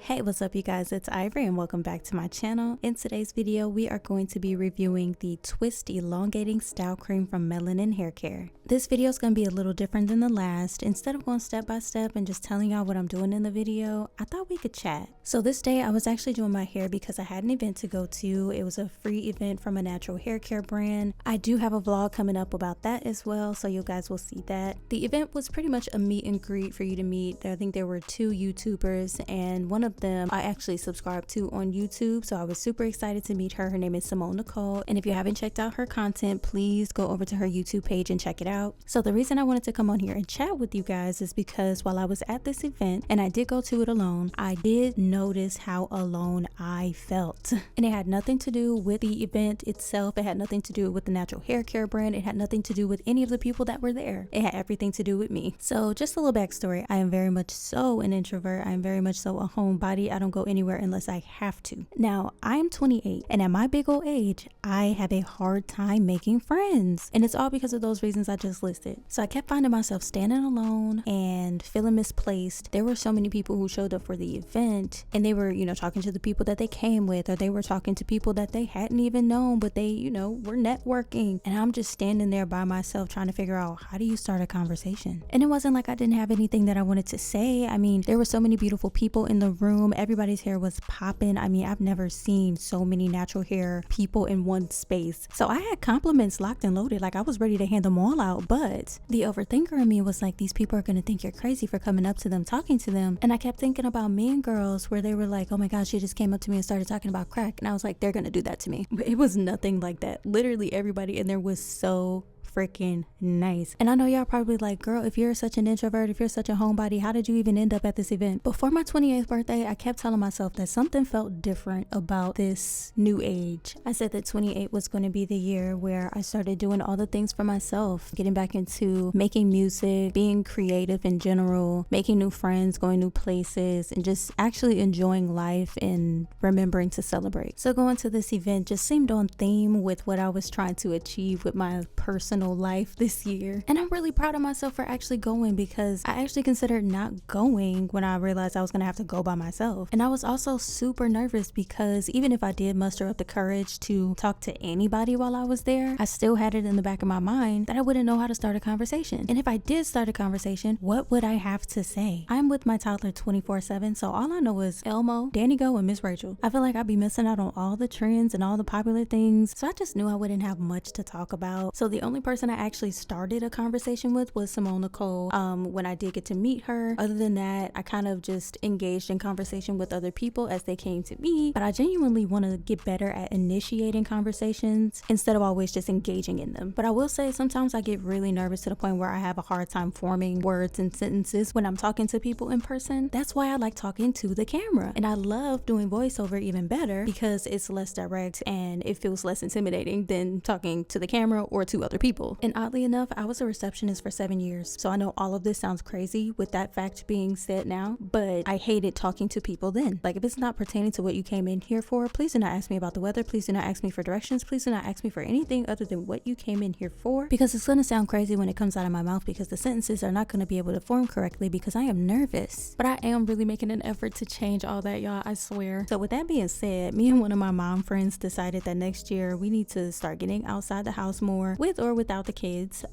Hey, what's up you guys? It's Ivory and welcome back to my channel. In today's video, we are going to be reviewing the Twist Elongating Style Cream from Melanin Haircare. This video is going to be a little different than the last. Instead of going step by step and just telling y'all what I'm doing in the video, I thought we could chat. So this day I was actually doing my hair because I had an event to go to. It was a free event from a natural hair care brand. I do have a vlog coming up about that as well, so you guys will see that. The event was pretty much a meet and greet for you to meet. I think there were 2 YouTubers and one of them I actually subscribed to on YouTube, so I was super excited to meet her. Her name is Simone Nicole, and if you haven't checked out her content, please go over to her YouTube page and check it out. So the reason I wanted to come on here and chat with you guys is because while I was at this event, and I did go to it alone, I did notice how alone I felt. And it had nothing to do with the event itself. It had nothing to do with the natural hair care brand. It had nothing to do with any of the people that were there. It had everything to do with me. So just a little backstory. I am very much so an introvert. I am very much so a homebody. I don't go anywhere unless I have to. Now, I'm 28, and at my big old age, I have a hard time making friends. And it's all because of those reasons I just listed. So I kept finding myself standing alone and feeling misplaced. There were so many people who showed up for the event, and they were, talking to the people that they came with, or they were talking to people that they hadn't even known, but they, were networking. And I'm just standing there by myself trying to figure out, how do you start a conversation? And it wasn't like I didn't have anything that I wanted to say. I mean, there were so many beautiful people in the room. Everybody's hair was popping. I mean, I've never seen so many natural hair people in one space. So I had compliments locked and loaded. Like, I was ready to hand them all out. But the overthinker in me was like, these people are going to think you're crazy for coming up to them, talking to them. And I kept thinking about Mean Girls, where they were like, oh my gosh, she just came up to me and started talking about crack. And I was like, they're going to do that to me. But it was nothing like that. Literally everybody in there was so freaking nice. And I know y'all probably like, girl, if you're such an introvert, if you're such a homebody, how did you even end up at this event? Before my 28th birthday, I kept telling myself that something felt different about this new age. I said that 28 was going to be the year where I started doing all the things for myself, getting back into making music, being creative in general, making new friends, going new places, and just actually enjoying life and remembering to celebrate. So going to this event just seemed on theme with what I was trying to achieve with my personal life this year. And I'm really proud of myself for actually going, because I actually considered not going when I realized I was gonna have to go by myself. And I was also super nervous because even if I did muster up the courage to talk to anybody while I was there, I still had it in the back of my mind that I wouldn't know how to start a conversation. And if I did start a conversation, what would I have to say? I'm with my toddler 24/7, so all I know is Elmo, Danny Go, and Miss Rachel. I feel like I'd be missing out on all the trends and all the popular things, so I just knew I wouldn't have much to talk about. So the only person I actually started a conversation with was Simone Nicole when I did get to meet her. Other than that, I kind of just engaged in conversation with other people as they came to me, but I genuinely want to get better at initiating conversations instead of always just engaging in them. But I will say sometimes I get really nervous to the point where I have a hard time forming words and sentences when I'm talking to people in person. That's why I like talking to the camera, and I love doing voiceover even better because it's less direct and it feels less intimidating than talking to the camera or to other people. And oddly enough, I was a receptionist for 7 years, so I know all of this sounds crazy with that fact being said now, but I hated talking to people then. Like, if it's not pertaining to what you came in here for, please do not ask me about the weather. Please do not ask me for directions. Please do not ask me for anything other than what you came in here for, because it's gonna sound crazy when it comes out of my mouth, because the sentences are not gonna be able to form correctly because I am nervous. But I am really making an effort to change all that, y'all, I swear. So with that being said, me and one of my mom friends decided that next year we need to start getting outside the house more, with or without the kids,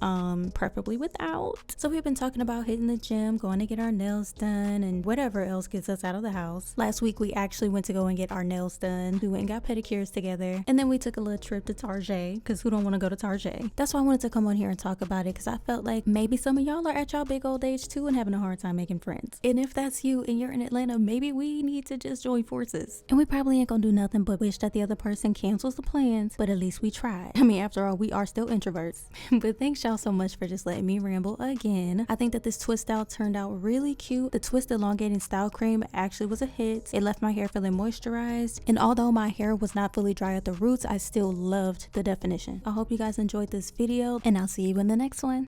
preferably without. So we've been talking about hitting the gym, going to get our nails done, and whatever else gets us out of the house. Last week we actually went to go and get our nails done. We went and got pedicures together, and then we took a little trip to Target, because who don't want to go to Target? That's why I wanted to come on here and talk about it, because I felt like maybe some of y'all are at y'all big old age too and having a hard time making friends. And if that's you and you're in Atlanta, maybe we need to just join forces. And we probably ain't gonna do nothing but wish that the other person cancels the plans, but at least we tried. I mean, after all, we are still introverts. But thanks y'all so much for just letting me ramble again. I think that this twist out turned out really cute. The Twist Elongating Style Cream actually was a hit. It left my hair feeling moisturized, and although my hair was not fully dry at the roots, I still loved the definition. I hope you guys enjoyed this video, and I'll see you in the next one.